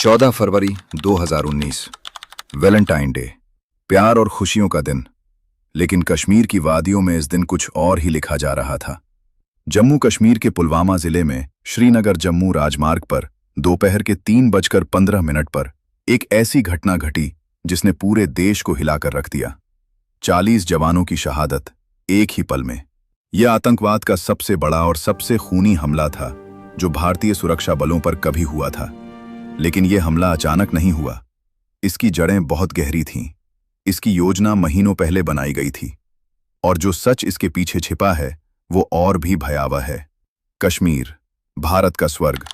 14 फरवरी 2019 Valentine day, प्यार और खुशियों का दिन। लेकिन कश्मीर की वादियों में इस दिन कुछ और ही लिखा जा रहा था। जम्मू कश्मीर के पुलवामा जिले में श्रीनगर जम्मू राजमार्ग पर दोपहर के 3:15 पर एक ऐसी घटना घटी जिसने पूरे देश को हिलाकर रख दिया। 40 जवानों की शहादत एक ही पल में। यह आतंकवाद का सबसे बड़ा और सबसे खूनी हमला था जो भारतीय सुरक्षा बलों पर कभी हुआ था। लेकिन यह हमला अचानक नहीं हुआ। इसकी जड़ें बहुत गहरी थीं। इसकी योजना महीनों पहले बनाई गई थी। और जो सच इसके पीछे छिपा है वो और भी भयावह है। कश्मीर, भारत का स्वर्ग,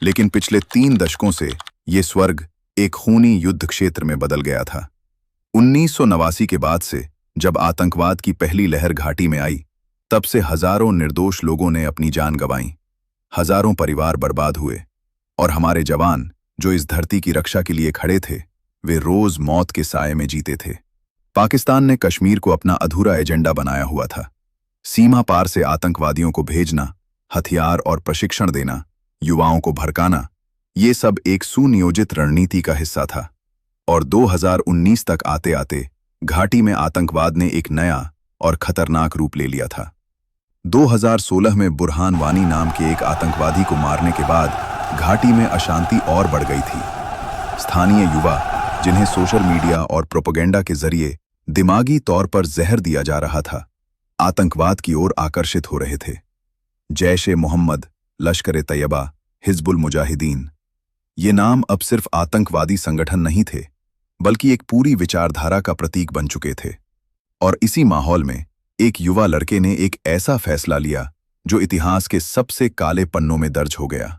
लेकिन पिछले 3 दशकों से ये स्वर्ग एक खूनी युद्ध क्षेत्र में बदल गया था। 1989 के बाद से जब आतंकवाद की पहली लहर घाटी में आई, तब से हजारों निर्दोष लोगों ने अपनी जान गंवाई, हजारों परिवार बर्बाद हुए, और हमारे जवान जो इस धरती की रक्षा के लिए खड़े थे, वे रोज मौत के साए में जीते थे। पाकिस्तान ने कश्मीर को अपना अधूरा एजेंडा बनाया हुआ था। सीमा पार से आतंकवादियों को भेजना, हथियार और प्रशिक्षण देना, युवाओं को भड़काना, ये सब एक सुनियोजित रणनीति का हिस्सा था। और 2019 तक आते आते घाटी में आतंकवाद ने एक नया और खतरनाक रूप ले लिया था। 2016 में बुरहान वानी नाम के एक आतंकवादी को मारने के बाद घाटी में अशांति और बढ़ गई थी। स्थानीय युवा, जिन्हें सोशल मीडिया और प्रोपेगेंडा के जरिए दिमागी तौर पर जहर दिया जा रहा था, आतंकवाद की ओर आकर्षित हो रहे थे। जैश-ए-मोहम्मद, लश्कर-ए-तैयबा, हिजबुल मुजाहिदीन, ये नाम अब सिर्फ आतंकवादी संगठन नहीं थे, बल्कि एक पूरी विचारधारा का प्रतीक बन चुके थे। और इसी माहौल में एक युवा लड़के ने एक ऐसा फैसला लिया जो इतिहास के सबसे काले पन्नों में दर्ज हो गया।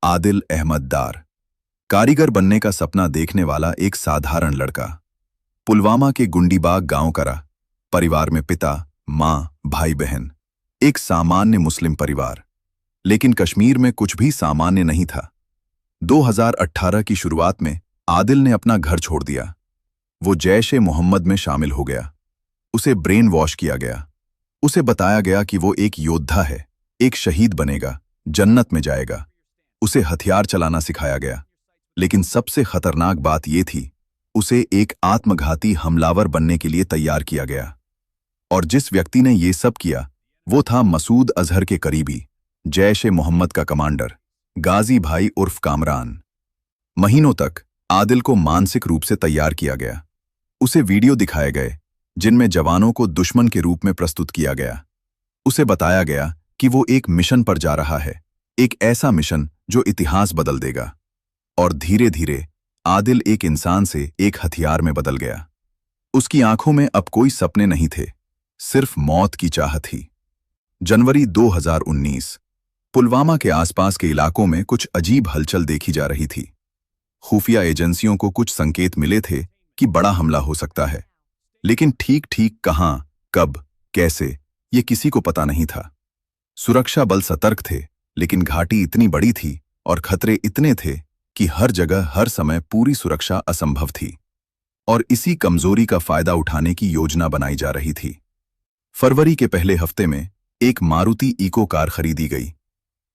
आदिल अहमद डार, कारीगर बनने का सपना देखने वाला एक साधारण लड़का। पुलवामा के गुंडीबाग गांव का रहा। परिवार में पिता, मां, भाई बहन, एक सामान्य मुस्लिम परिवार। लेकिन कश्मीर में कुछ भी सामान्य नहीं था। 2018 की शुरुआत में आदिल ने अपना घर छोड़ दिया। वो जैश-ए-मोहम्मद में शामिल हो गया। उसे ब्रेन वॉश किया गया। उसे बताया गया कि वो एक योद्धा है, एक शहीद बनेगा, जन्नत में जाएगा। उसे हथियार चलाना सिखाया गया। लेकिन सबसे खतरनाक बात यह थी, उसे एक आत्मघाती हमलावर बनने के लिए तैयार किया गया। और जिस व्यक्ति ने ये सब किया वो था मसूद अजहर के करीबी, जैश-ए-मोहम्मद का कमांडर, गाजी भाई उर्फ कामरान। महीनों तक आदिल को मानसिक रूप से तैयार किया गया। उसे वीडियो दिखाए गए जिनमें जवानों को दुश्मन के रूप में प्रस्तुत किया गया। उसे बताया गया कि वो एक मिशन पर जा रहा है, एक ऐसा मिशन जो इतिहास बदल देगा। और धीरे धीरे आदिल एक इंसान से एक हथियार में बदल गया। उसकी आंखों में अब कोई सपने नहीं थे, सिर्फ मौत की चाह थी। जनवरी 2019, पुलवामा के आसपास के इलाकों में कुछ अजीब हलचल देखी जा रही थी। खुफिया एजेंसियों को कुछ संकेत मिले थे कि बड़ा हमला हो सकता है, लेकिन ठीक ठीक कहां, कब, कैसे, ये किसी को पता नहीं था। सुरक्षा बल सतर्क थे, लेकिन घाटी इतनी बड़ी थी और खतरे इतने थे कि हर जगह हर समय पूरी सुरक्षा असंभव थी। और इसी कमजोरी का फायदा उठाने की योजना बनाई जा रही थी। फरवरी के पहले हफ्ते में एक मारुति इको कार खरीदी गई।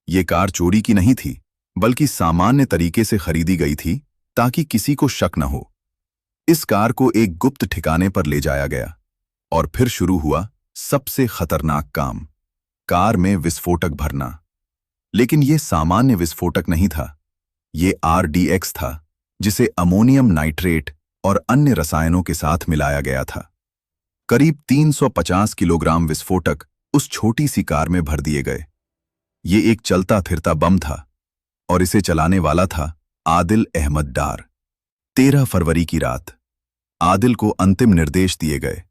ये कार चोरी की नहीं थी, बल्कि सामान्य तरीके से खरीदी गई थी ताकि किसी को शक न हो। इस कार को एक गुप्त ठिकाने पर ले जाया गया और फिर शुरू हुआ सबसे खतरनाक काम, कार में विस्फोटक भरना। लेकिन यह सामान्य विस्फोटक नहीं था, ये RDX था, जिसे अमोनियम नाइट्रेट और अन्य रसायनों के साथ मिलाया गया था। करीब 350 किलोग्राम विस्फोटक उस छोटी सी कार में भर दिए गए। ये एक चलता फिरता बम था और इसे चलाने वाला था आदिल अहमद डार। 13 फरवरी की रात आदिल को अंतिम निर्देश दिए गए।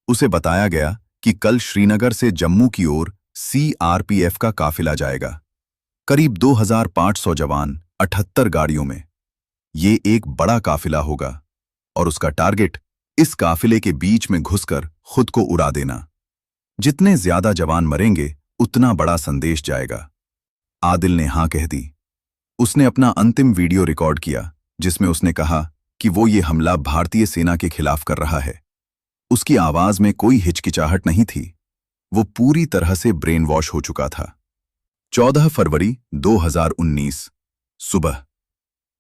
उसे बताया गया कि कल श्रीनगर से जम्मू की ओर CRPF का काफिला जाएगा। करीब 2500 जवान 78 गाड़ियों में। ये एक बड़ा काफिला होगा और उसका टारगेट इस काफिले के बीच में घुसकर खुद को उड़ा देना। जितने ज्यादा जवान मरेंगे उतना बड़ा संदेश जाएगा। आदिल ने हां कह दी। उसने अपना अंतिम वीडियो रिकॉर्ड किया जिसमें उसने कहा कि वो ये हमला भारतीय सेना के खिलाफ कर रहा है। उसकी आवाज में कोई हिचकिचाहट नहीं थी। वो पूरी तरह से ब्रेन वॉश हो चुका था। 14 फरवरी 2019 सुबह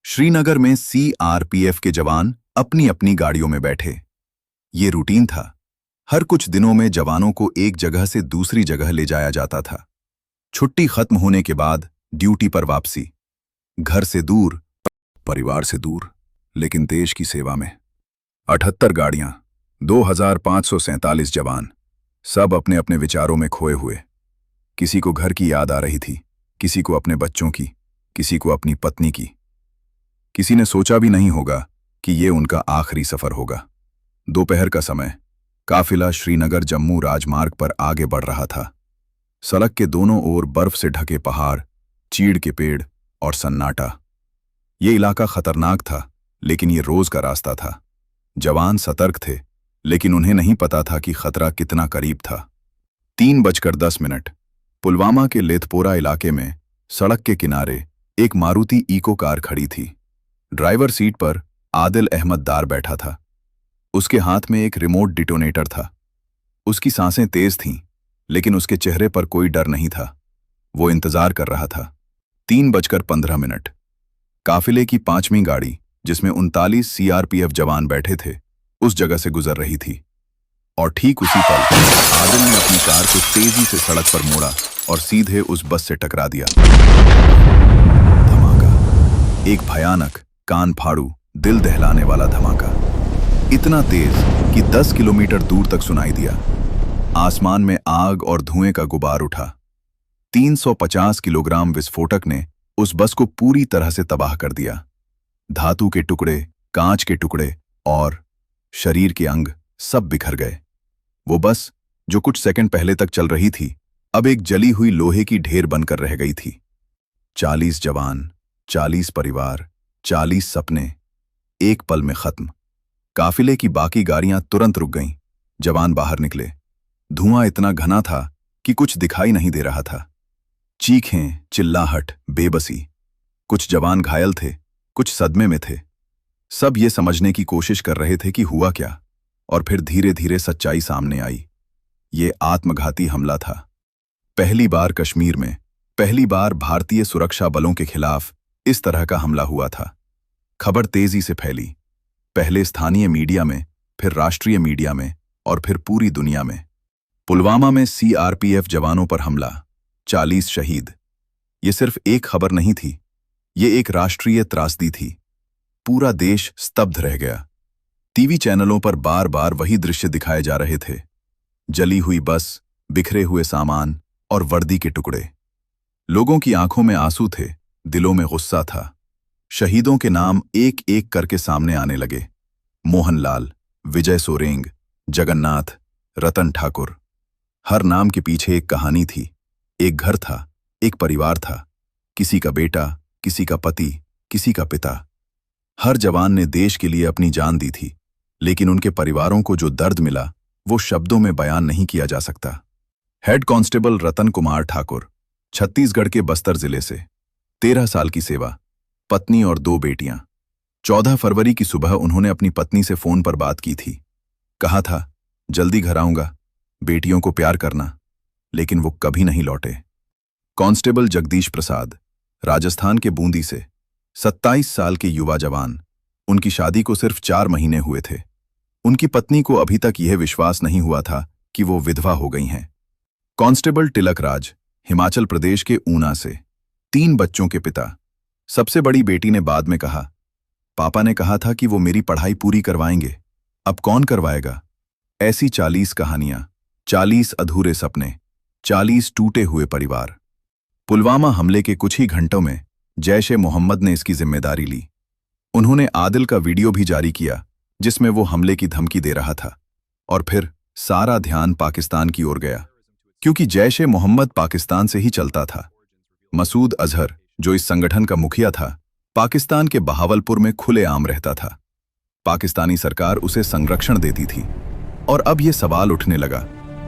श्रीनगर में सीआरपीएफ के जवान अपनी अपनी गाड़ियों में बैठे। ये रूटीन था। हर कुछ दिनों में जवानों को एक जगह से दूसरी जगह ले जाया जाता था। छुट्टी खत्म होने के बाद ड्यूटी पर वापसी। घर से दूर, परिवार से दूर, लेकिन देश की सेवा में। 78 गाड़ियां, 2547 जवान, सब अपने अपने विचारों में खोए हुए। किसी को घर की याद आ रही थी, किसी को अपने बच्चों की, किसी को अपनी पत्नी की। किसी ने सोचा भी नहीं होगा कि ये उनका आखिरी सफर होगा। दोपहर का समय, काफिला श्रीनगर जम्मू राजमार्ग पर आगे बढ़ रहा था। सड़क के दोनों ओर बर्फ से ढके पहाड़, चीड़ के पेड़ और सन्नाटा। ये इलाका खतरनाक था, लेकिन ये रोज का रास्ता था। जवान सतर्क थे, लेकिन उन्हें नहीं पता था कि खतरा कितना करीब था। 3:10 पुलवामा के लेथपोरा इलाके में सड़क के किनारे एक मारुति इको कार खड़ी थी। ड्राइवर सीट पर आदिल अहमद दार बैठा था। उसके हाथ में एक रिमोट डिटोनेटर था। उसकी सांसें तेज थीं, लेकिन उसके चेहरे पर कोई डर नहीं था। वो इंतजार कर रहा था। 3:15 काफिले की 5वीं गाड़ी, जिसमें 39 सीआरपीएफ जवान बैठे थे, उस जगह से गुजर रही थी। और ठीक उसी पल आदिल ने अपनी कार को तेजी से सड़क पर मोड़ा और सीधे उस बस से टकरा दिया। धमाका, एक भयानक, कान फाड़ू, दिल दहलाने वाला धमाका। इतना तेज कि 10 किलोमीटर दूर तक सुनाई दिया। आसमान में आग और धुएं का गुबार उठा। 350 किलोग्राम विस्फोटक ने उस बस को पूरी तरह से तबाह कर दिया। धातु के टुकड़े, कांच के टुकड़े और शरीर के अंग सब बिखर गए। वो बस, जो कुछ सेकंड पहले तक चल रही थी, अब एक जली हुई लोहे की ढेर बनकर रह गई थी। 40 जवान, 40 परिवार, 40 सपने, एक पल में खत्म। काफिले की बाकी गाड़ियां तुरंत रुक गईं। जवान बाहर निकले। धुआं इतना घना था कि कुछ दिखाई नहीं दे रहा था। चीखें, चिल्लाहट, बेबसी। कुछ जवान घायल थे, कुछ सदमे में थे। सब ये समझने की कोशिश कर रहे थे कि हुआ क्या। और फिर धीरे धीरे सच्चाई सामने आई। ये आत्मघाती हमला था। पहली बार कश्मीर में, पहली बार भारतीय सुरक्षा बलों के खिलाफ इस तरह का हमला हुआ था। खबर तेजी से फैली, पहले स्थानीय मीडिया में, फिर राष्ट्रीय मीडिया में और फिर पूरी दुनिया में। पुलवामा में सीआरपीएफ जवानों पर हमला, 40 शहीद। ये सिर्फ एक खबर नहीं थी, ये एक राष्ट्रीय त्रासदी थी। पूरा देश स्तब्ध रह गया। टीवी चैनलों पर बार बार वही दृश्य दिखाए जा रहे थे। जली हुई बस, बिखरे हुए सामान और वर्दी के टुकड़े। लोगों की आंखों में आंसू थे, दिलों में गुस्सा था। शहीदों के नाम एक एक करके सामने आने लगे। मोहनलाल, विजय सोरेंग, जगन्नाथ, रतन ठाकुर। हर नाम के पीछे एक कहानी थी। एक घर था, एक परिवार था, किसी का बेटा, किसी का पति, किसी का पिता। हर जवान ने देश के लिए अपनी जान दी थी, लेकिन उनके परिवारों को जो दर्द मिला, वो शब्दों में बयान नहीं किया जा सकता। हेड कांस्टेबल रतन कुमार ठाकुर, छत्तीसगढ़ के बस्तर जिले से, 13 साल की सेवा, पत्नी और 2 बेटियां। 14 फरवरी की सुबह उन्होंने अपनी पत्नी से फोन पर बात की थी। कहा था, जल्दी घर आऊंगा, बेटियों को प्यार करना। लेकिन वो कभी नहीं लौटे। कांस्टेबल जगदीश प्रसाद, राजस्थान के बूंदी से, 27 साल के युवा जवान। उनकी शादी को सिर्फ 4 महीने हुए थे। उनकी पत्नी को अभी तक यह विश्वास नहीं हुआ था कि वो विधवा हो गई हैं। कांस्टेबल तिलक राज, हिमाचल प्रदेश के ऊना से, 3 बच्चों के पिता। सबसे बड़ी बेटी ने बाद में कहा, पापा ने कहा था कि वो मेरी पढ़ाई पूरी करवाएंगे, अब कौन करवाएगा। ऐसी 40 कहानियां, 40 अधूरे सपने, 40 टूटे हुए परिवार। पुलवामा हमले के कुछ ही घंटों में जैश-ए-मोहम्मद ने इसकी जिम्मेदारी ली। उन्होंने आदिल का वीडियो भी जारी किया, जिसमें वो हमले की धमकी दे रहा था। और फिर सारा ध्यान पाकिस्तान की ओर गया, क्योंकि जैश-ए-मोहम्मद पाकिस्तान से ही चलता था। मसूद अजहर, जो इस संगठन का मुखिया था, पाकिस्तान के बहावलपुर में खुलेआम रहता था। पाकिस्तानी सरकार उसे संरक्षण देती थी। और अब यह सवाल उठने लगा,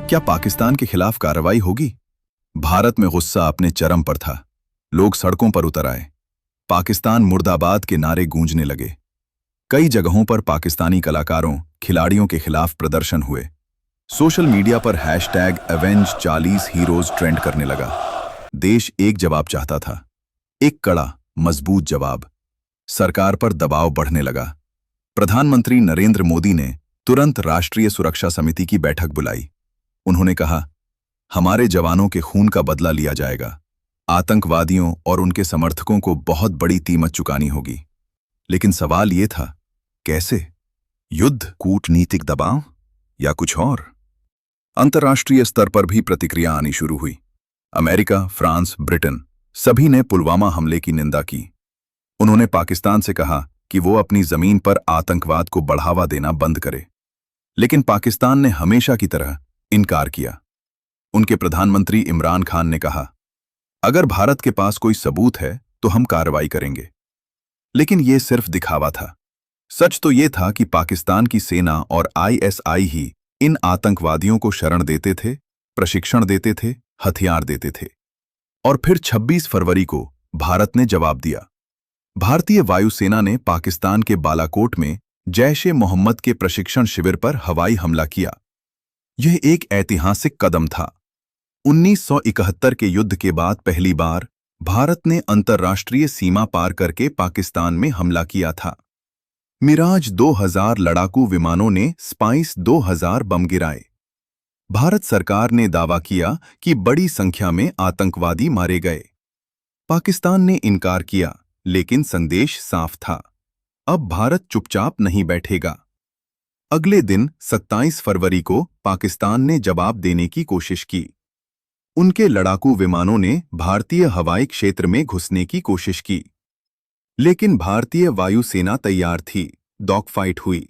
क्या पाकिस्तान के खिलाफ कार्रवाई होगी? भारत में गुस्सा अपने चरम पर था। लोग सड़कों पर उतर आए। पाकिस्तान मुर्दाबाद के नारे गूंजने लगे। कई जगहों पर पाकिस्तानी कलाकारों, खिलाड़ियों के खिलाफ प्रदर्शन हुए। सोशल मीडिया पर #avenge40 हीरोज ट्रेंड करने लगा। देश एक जवाब चाहता था, एक कड़ा, मजबूत जवाब। सरकार पर दबाव बढ़ने लगा। प्रधानमंत्री नरेंद्र मोदी ने तुरंत राष्ट्रीय सुरक्षा समिति की बैठक बुलाई। उन्होंने कहा, हमारे जवानों के खून का बदला लिया जाएगा। आतंकवादियों और उनके समर्थकों को बहुत बड़ी कीमत चुकानी होगी। लेकिन सवाल ये था, कैसे? युद्ध, कूटनीतिक दबाव या कुछ और? अंतर्राष्ट्रीय स्तर पर भी प्रतिक्रिया आनी शुरू हुई। अमेरिका, फ्रांस, ब्रिटेन सभी ने पुलवामा हमले की निंदा की। उन्होंने पाकिस्तान से कहा कि वो अपनी जमीन पर आतंकवाद को बढ़ावा देना बंद करे। लेकिन पाकिस्तान ने हमेशा की तरह इनकार किया। उनके प्रधानमंत्री इमरान खान ने कहा, अगर भारत के पास कोई सबूत है तो हम कार्रवाई करेंगे। लेकिन यह सिर्फ दिखावा था। सच तो यह था कि पाकिस्तान की सेना और आईएसआई ही इन आतंकवादियों को शरण देते थे, प्रशिक्षण देते थे, हथियार देते थे। और फिर 26 फरवरी को भारत ने जवाब दिया। भारतीय वायुसेना ने पाकिस्तान के बालाकोट में जैश-ए-मोहम्मद के प्रशिक्षण शिविर पर हवाई हमला किया। यह एक ऐतिहासिक कदम था। 1971 के युद्ध के बाद पहली बार भारत ने अंतर्राष्ट्रीय सीमा पार करके पाकिस्तान में हमला किया था। मिराज 2000 लड़ाकू विमानों ने स्पाइस 2000 बम गिराए। भारत सरकार ने दावा किया कि बड़ी संख्या में आतंकवादी मारे गए। पाकिस्तान ने इनकार किया, लेकिन संदेश साफ था, अब भारत चुपचाप नहीं बैठेगा। अगले दिन 27 फरवरी को पाकिस्तान ने जवाब देने की कोशिश की। उनके लड़ाकू विमानों ने भारतीय हवाई क्षेत्र में घुसने की कोशिश की। लेकिन भारतीय वायुसेना तैयार थी, डॉगफाइट हुई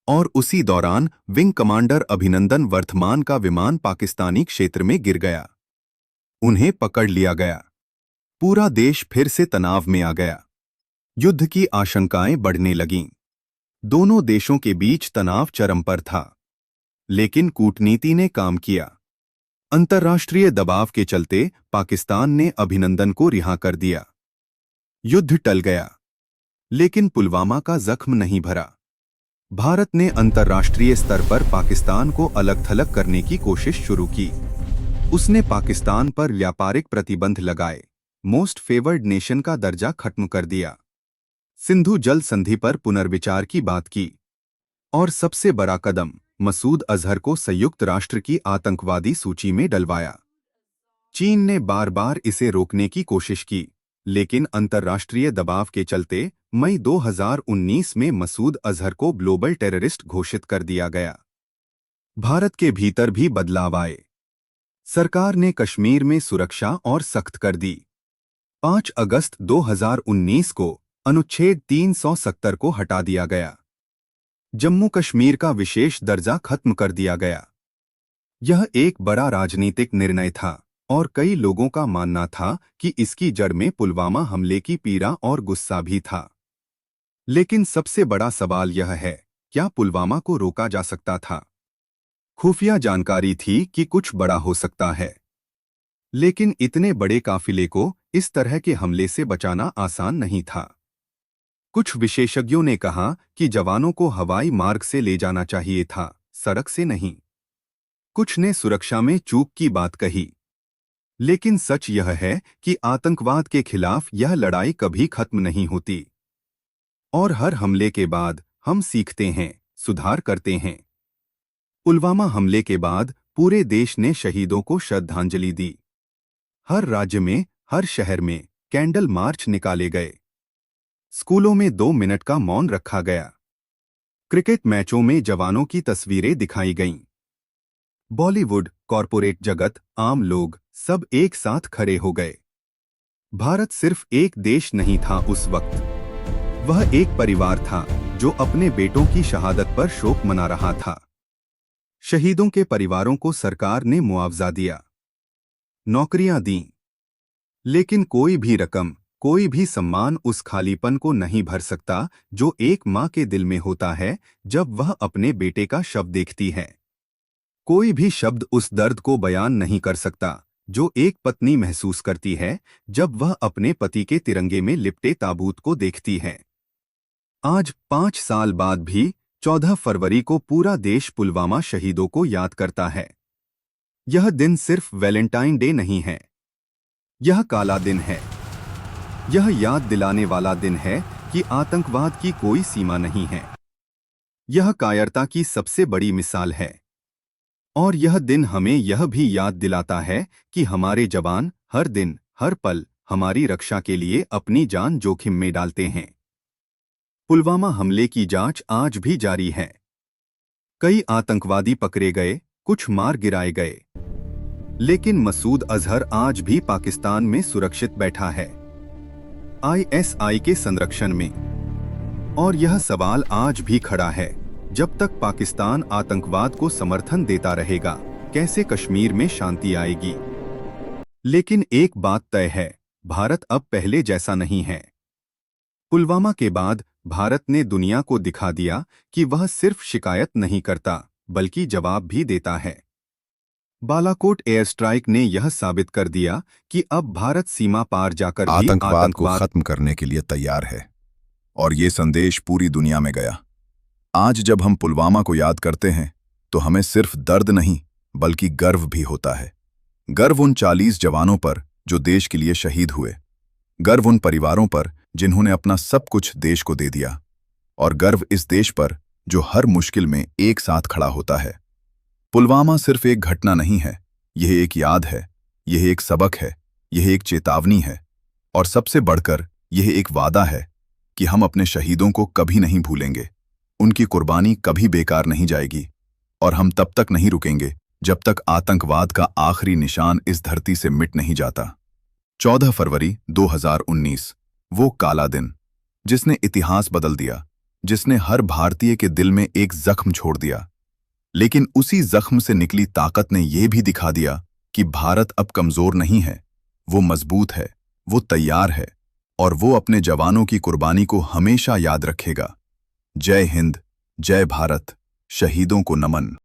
और उसी दौरान विंग कमांडर अभिनंदन वर्धमान का विमान पाकिस्तानी क्षेत्र में गिर गया। उन्हें पकड़ लिया गया। पूरा देश फिर से तनाव में आ गया। युद्ध की आशंकाएं बढ़ने लगीं। दोनों देशों के बीच तनाव चरम पर था। लेकिन कूटनीति ने काम किया। अंतर्राष्ट्रीय दबाव के चलते पाकिस्तान ने अभिनंदन को रिहा कर दिया। युद्ध टल गया, लेकिन पुलवामा का जख्म नहीं भरा। भारत ने अंतर्राष्ट्रीय स्तर पर पाकिस्तान को अलग-थलग करने की कोशिश शुरू की। उसने पाकिस्तान पर व्यापारिक प्रतिबंध लगाए, मोस्ट फेवर्ड नेशन का दर्जा खत्म कर दिया, सिंधु जल संधि पर पुनर्विचार की बात की और सबसे बड़ा कदम, मसूद अजहर को संयुक्त राष्ट्र की आतंकवादी सूची में डलवाया। चीन ने बार बार इसे रोकने की कोशिश की, लेकिन अंतर्राष्ट्रीय दबाव के चलते मई 2019 में मसूद अजहर को ग्लोबल टेररिस्ट घोषित कर दिया गया। भारत के भीतर भी बदलाव आए। सरकार ने कश्मीर में सुरक्षा और सख्त कर दी। 5 अगस्त 2019 को अनुच्छेद 370 को हटा दिया गया। जम्मू कश्मीर का विशेष दर्जा खत्म कर दिया गया। यह एक बड़ा राजनीतिक निर्णय था और कई लोगों का मानना था कि इसकी जड़ में पुलवामा हमले की पीड़ा और गुस्सा भी था। लेकिन सबसे बड़ा सवाल यह है, क्या पुलवामा को रोका जा सकता था? खुफिया जानकारी थी कि कुछ बड़ा हो सकता है, लेकिन इतने बड़े काफिले को इस तरह के हमले से बचाना आसान नहीं था। कुछ विशेषज्ञों ने कहा कि जवानों को हवाई मार्ग से ले जाना चाहिए था, सड़क से नहीं। कुछ ने सुरक्षा में चूक की बात कही। लेकिन सच यह है कि आतंकवाद के खिलाफ यह लड़ाई कभी खत्म नहीं होती। और हर हमले के बाद हम सीखते हैं, सुधार करते हैं। पुलवामा हमले के बाद पूरे देश ने शहीदों को श्रद्धांजलि दी। हर राज्य में, हर शहर में कैंडल मार्च निकाले गए। स्कूलों में 2 मिनट का मौन रखा गया। क्रिकेट मैचों में जवानों की तस्वीरें दिखाई गईं। बॉलीवुड, कॉरपोरेट जगत, आम लोग सब एक साथ खड़े हो गए। भारत सिर्फ एक देश नहीं था उस वक्त, वह एक परिवार था जो अपने बेटों की शहादत पर शोक मना रहा था। शहीदों के परिवारों को सरकार ने मुआवजा दिया, नौकरियां दीं, लेकिन कोई भी रकम, कोई भी सम्मान उस खालीपन को नहीं भर सकता जो एक मां के दिल में होता है जब वह अपने बेटे का शव देखती है। कोई भी शब्द उस दर्द को बयान नहीं कर सकता जो एक पत्नी महसूस करती है जब वह अपने पति के तिरंगे में लिपटे ताबूत को देखती है। आज 5 साल बाद भी 14 फरवरी को पूरा देश पुलवामा शहीदों को याद करता है। यह दिन सिर्फ वैलेंटाइन डे नहीं है, यह काला दिन है। यह याद दिलाने वाला दिन है कि आतंकवाद की कोई सीमा नहीं है। यह कायरता की सबसे बड़ी मिसाल है। और यह दिन हमें यह भी याद दिलाता है कि हमारे जवान हर दिन, हर पल हमारी रक्षा के लिए अपनी जान जोखिम में डालते हैं। पुलवामा हमले की जांच आज भी जारी है। कई आतंकवादी पकड़े गए, कुछ मार गिराए गए, लेकिन मसूद अजहर आज भी पाकिस्तान में सुरक्षित बैठा है, आईएसआई के संरक्षण में। और यह सवाल आज भी खड़ा है, जब तक पाकिस्तान आतंकवाद को समर्थन देता रहेगा, कैसे कश्मीर में शांति आएगी। लेकिन एक बात तय है, भारत अब पहले जैसा नहीं है। पुलवामा के बाद भारत ने दुनिया को दिखा दिया कि वह सिर्फ शिकायत नहीं करता, बल्कि जवाब भी देता है। बालाकोट एयर स्ट्राइक ने यह साबित कर दिया कि अब भारत सीमा पार जाकर भी आतंकवाद को खत्म करने के लिए तैयार है, और ये संदेश पूरी दुनिया में गया। आज जब हम पुलवामा को याद करते हैं तो हमें सिर्फ दर्द नहीं बल्कि गर्व भी होता है। गर्व उन 40 जवानों पर जो देश के लिए शहीद हुए, गर्व उन परिवारों पर जिन्होंने अपना सब कुछ देश को दे दिया, और गर्व इस देश पर जो हर मुश्किल में एक साथ खड़ा होता है। पुलवामा सिर्फ एक घटना नहीं है, यह एक याद है, यह एक सबक है, यह एक चेतावनी है, और सबसे बढ़कर यह एक वादा है कि हम अपने शहीदों को कभी नहीं भूलेंगे। उनकी कुर्बानी कभी बेकार नहीं जाएगी, और हम तब तक नहीं रुकेंगे जब तक आतंकवाद का आखिरी निशान इस धरती से मिट नहीं जाता। 14 फरवरी 2019, वो काला दिन जिसने इतिहास बदल दिया, जिसने हर भारतीय के दिल में एक जख्म छोड़ दिया। लेकिन उसी जख्म से निकली ताकत ने यह भी दिखा दिया कि भारत अब कमजोर नहीं है, वो मजबूत है, वो तैयार है, और वो अपने जवानों की कुर्बानी को हमेशा याद रखेगा। जय हिंद, जय भारत, शहीदों को नमन।